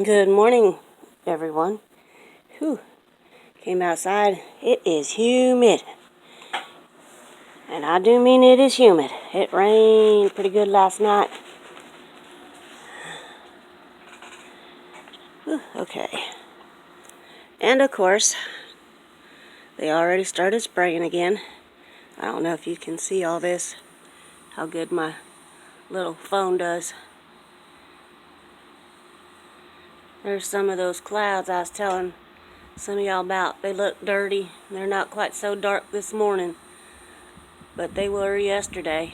Good morning, everyone. Whew. Came outside. It is humid. And I do mean it is humid. It rained pretty good last night. Whew. Okay. And of course, they already started spraying again. I don't know if you can see all this, how good my little phone does. There's some of those clouds I was telling some of y'all about. They look dirty. They're not quite so dark this morning, but they were yesterday.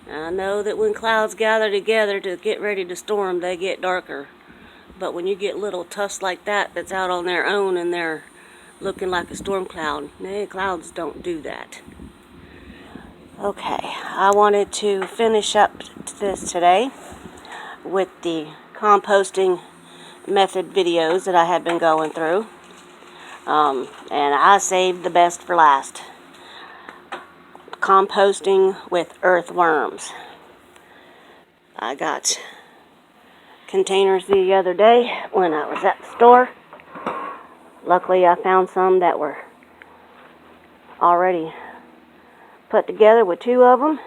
I know that when clouds gather together to get ready to storm, they get darker. But when you get little tufts like that that's out on their own and they're looking like a storm cloud, clouds don't do that. Okay, I wanted to finish up this today with the composting method videos that I have been going through. And I saved the best for last. Composting with earthworms. I got containers the other day when I was at the store. Luckily I found some that were already put together with two of them.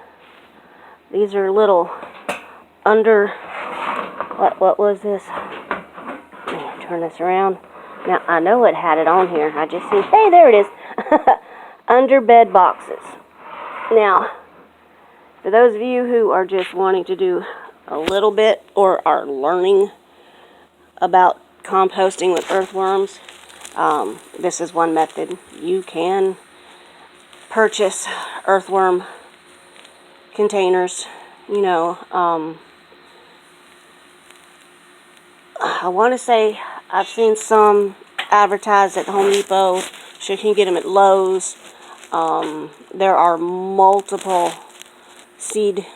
These are little under, what was this? Let me turn this around. Now I know it had it on here. I just see, hey, there it is. Under bed boxes. Now, for those of you who are just wanting to do a little bit or are learning about composting with earthworms, this is one method. You can purchase earthworm containers. You know, I want to say I've seen some advertised at Home Depot. So you can get them at Lowe's. There are multiple seed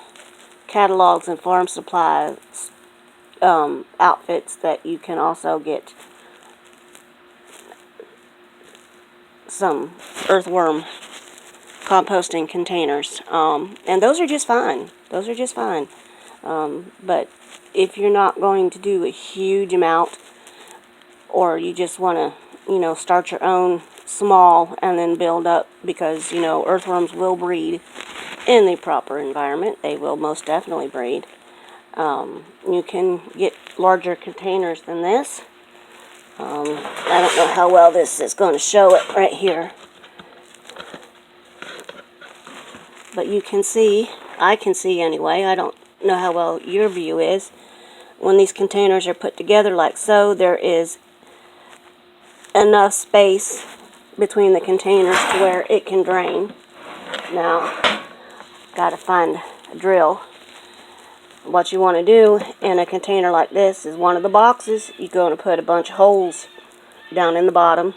catalogs and farm supplies outfits that you can also get some earthworm composting containers, and those are just fine. But if you're not going to do a huge amount, or you just want to, start your own small and then build up, because earthworms will breed in the proper environment. They will most definitely breed. You can get larger containers than this. I don't know how well this is going to show it right here. But you can see, I can see anyway, I don't know how well your view is. When these containers are put together like so, there is enough space between the containers to where it can drain. Now, got to find a drill. What you want to do in a container like this is one of the boxes, you're going to put a bunch of holes down in the bottom.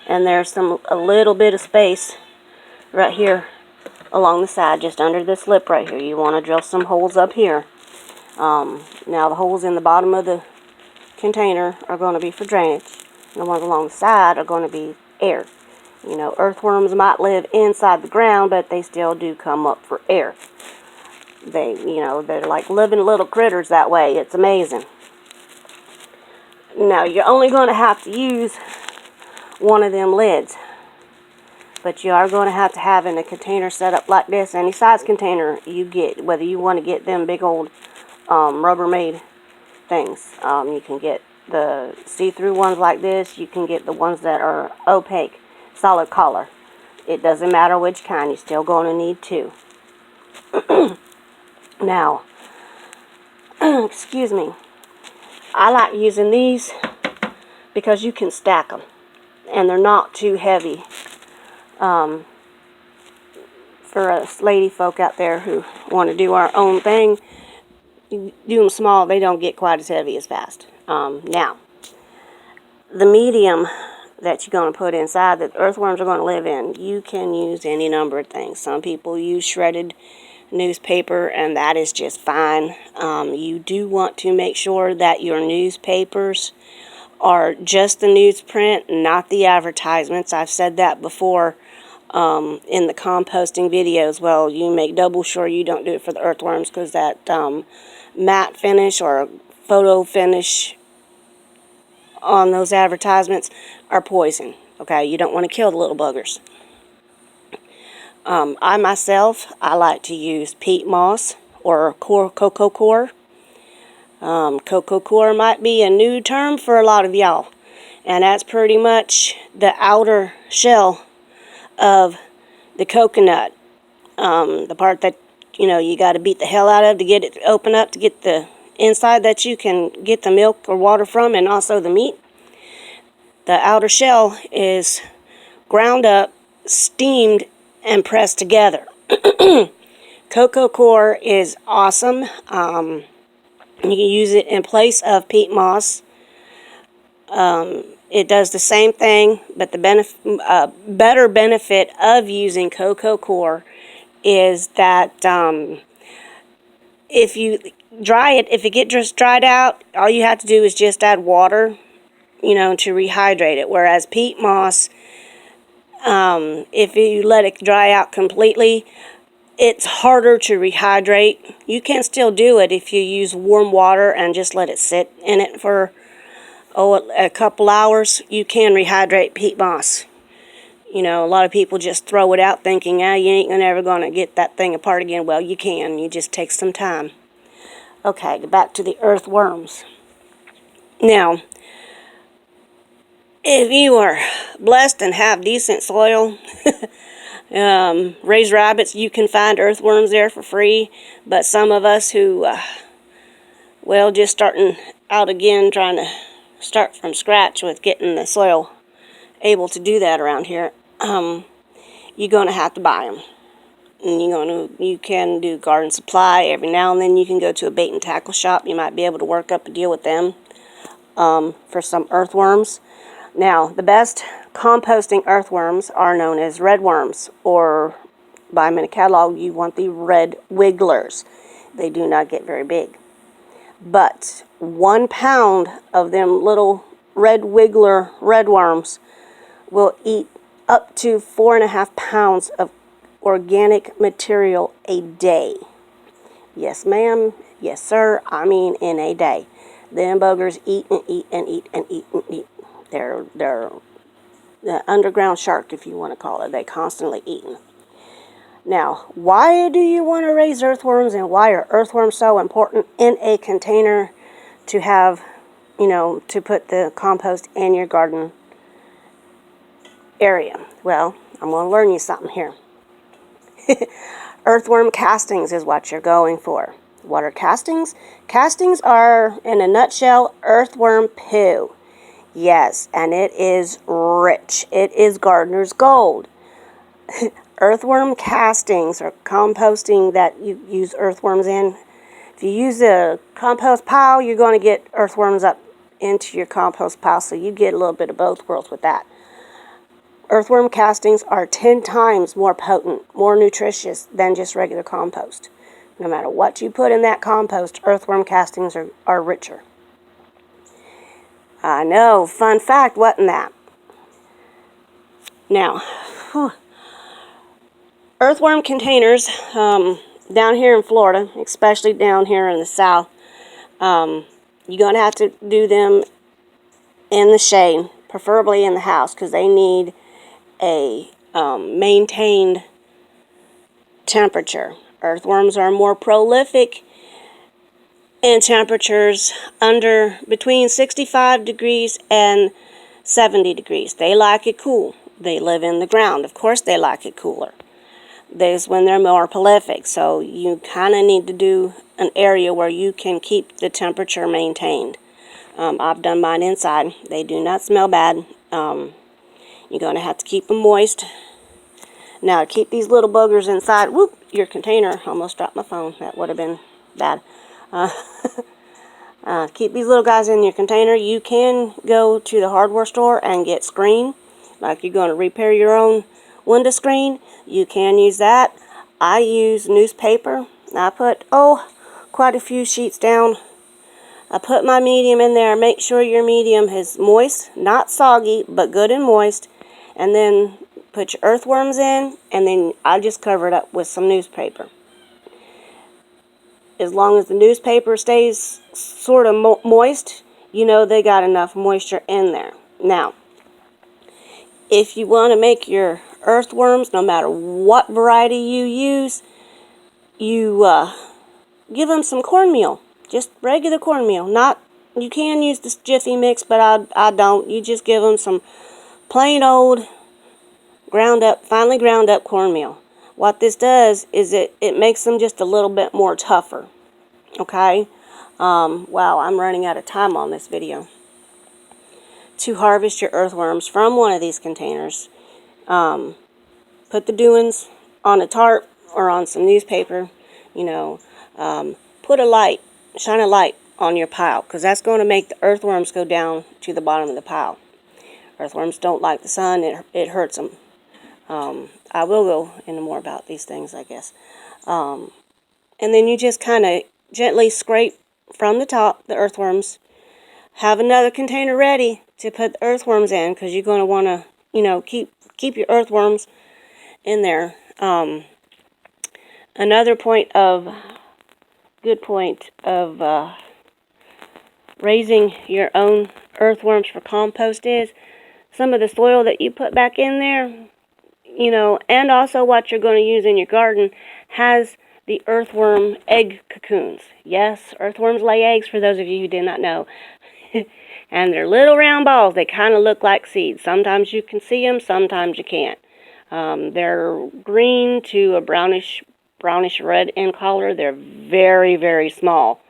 And there's a little bit of space right here along the side, just under this lip right here. You want to drill some holes up here. Now the holes in the bottom of the container are going to be for drainage. And the ones along the side are going to be air. Earthworms might live inside the ground, but they still do come up for air. They're like living little critters that way. It's amazing. Now, you're only going to have to use one of them lids. But you are going to have in a container set up like this, any size container you get, whether you want to get them big old Rubbermaid things. You can get the see-through ones like this. You can get the ones that are opaque, solid color. It doesn't matter which kind, you're still going to need two. Now, excuse me, I like using these because you can stack them and they're not too heavy. For us lady folk out there who want to do our own thing, you do them small, they don't get quite as heavy as fast. Now, the medium that you're going to put inside that earthworms are going to live in, you can use any number of things. Some people use shredded newspaper, and that is just fine. You do want to make sure that your newspapers are just the newsprint, not the advertisements. I've said that before. in the composting videos. Well, you make double sure you don't do it for the earthworms, because that matte finish or photo finish on those advertisements are poison. Okay, you don't want to kill the little buggers. I myself, I like to use peat moss or cocoa core. Cocoa core might be a new term for a lot of y'all, and that's pretty much the outer shell of the coconut. The part that, you know, you got to beat the hell out of to get it to open up, to get the inside that you can get the milk or water from, and also the meat. The outer shell is ground up, steamed, and pressed together. Cocoa core is awesome. You can use it in place of peat moss. It does the same thing, but the better benefit of using cocoa core is that if you dry it, if it gets just dried out, all you have to do is just add water, you know, to rehydrate it. Whereas peat moss, if you let it dry out completely, it's harder to rehydrate. You can still do it if you use warm water and just let it sit in it for a couple hours. You can rehydrate peat moss. You know, a lot of people just throw it out thinking, you ain't never going to get that thing apart again. Well, you can. You just take some time. Okay, back to the earthworms. Now, if you are blessed and have decent soil, raise rabbits, you can find earthworms there for free. But some of us who, well, just starting out again, trying to start from scratch with getting the soil able to do that around here, you're going to have to buy them. And you can do garden supply. Every now and then you can go to a bait and tackle shop. You might be able to work up a deal with them for some earthworms. Now, the best composting earthworms are known as red worms, or buy them in a catalog, you want the red wigglers. They do not get very big. But 1 pound of them little red wiggler red worms will eat up to 4.5 pounds of organic material a day. Yes, ma'am. Yes, sir. I mean, in a day. Them buggers eat and eat and eat and eat and eat. They're the underground shark, if you want to call it. They constantly eating. Now, why do you want to raise earthworms, and why are earthworms so important in a container to have, you know, to put the compost in your garden area? Well, I'm going to learn you something here. Earthworm castings is what you're going for. What are castings? Castings are, in a nutshell, earthworm poo. Yes, and it is rich. It is gardener's gold. Earthworm castings, or composting that you use earthworms in. If you use a compost pile, you're going to get earthworms up into your compost pile, so you get a little bit of both worlds with that. Earthworm castings are 10 times more potent, more nutritious than just regular compost. No matter what you put in that compost, earthworm castings are richer. I know, fun fact, wasn't that? Now, earthworm containers, down here in Florida, especially down here in the south, you're going to have to do them in the shade, preferably in the house, because they need a maintained temperature. Earthworms are more prolific in temperatures between 65 degrees and 70 degrees. They like it cool. They live in the ground. Of course they like it cooler. That's when they're more prolific. So you kind of need to do an area where you can keep the temperature maintained. I've done mine inside. They do not smell bad. You're going to have to keep them moist. Now, to keep these little buggers inside, whoop, your container. Almost dropped my phone. That would have been bad. Keep these little guys in your container. You can go to the hardware store and get screen. Like you're going to repair your own window screen. You can use that. I use newspaper. I put, quite a few sheets down. I put my medium in there. Make sure your medium is moist, not soggy, but good and moist. And then put your earthworms in, and then I just cover it up with some newspaper. As long as the newspaper stays sort of moist, you know they got enough moisture in there. Now, if you want to make your earthworms, no matter what variety you use, you give them some cornmeal. Just regular cornmeal. You can use this Jiffy mix, but I don't. You just give them some plain old finely ground up cornmeal. What this does is it makes them just a little bit more tougher. Okay? Wow, I'm running out of time on this video. To harvest your earthworms from one of these containers, put the doings on a tarp or on some newspaper. You know, shine a light on your pile, because that's going to make the earthworms go down to the bottom of the pile. Earthworms don't like the sun. It hurts them. I will go into more about these things, I guess. And then you just kind of gently scrape from the top the earthworms. Have another container ready to put the earthworms in, because you're going to want to, you know, keep your earthworms in there. Another good point of raising your own earthworms for compost is some of the soil that you put back in there, you know, and also what you're going to use in your garden has the earthworm egg cocoons. Yes, earthworms lay eggs, for those of you who did not know. And they're little round balls. They kind of look like seeds. Sometimes you can see them, sometimes you can't. They're green to a brownish red in color. They're very, very small.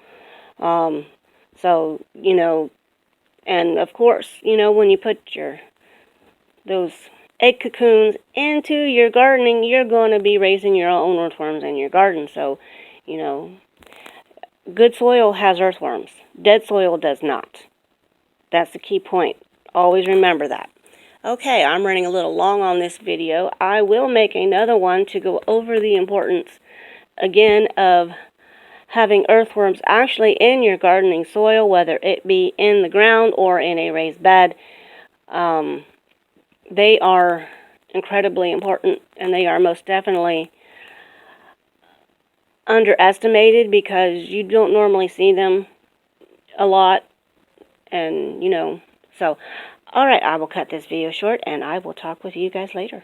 So, you know, and of course, you know, when you put those egg cocoons into your gardening, you're going to be raising your own earthworms in your garden. So, you know, good soil has earthworms. Dead soil does not. That's the key point. Always remember that. Okay, I'm running a little long on this video. I will make another one to go over the importance, again, of having earthworms actually in your gardening soil, whether it be in the ground or in a raised bed. They are incredibly important, and they are most definitely underestimated because you don't normally see them a lot. And, you know, so, alright, I will cut this video short, and I will talk with you guys later.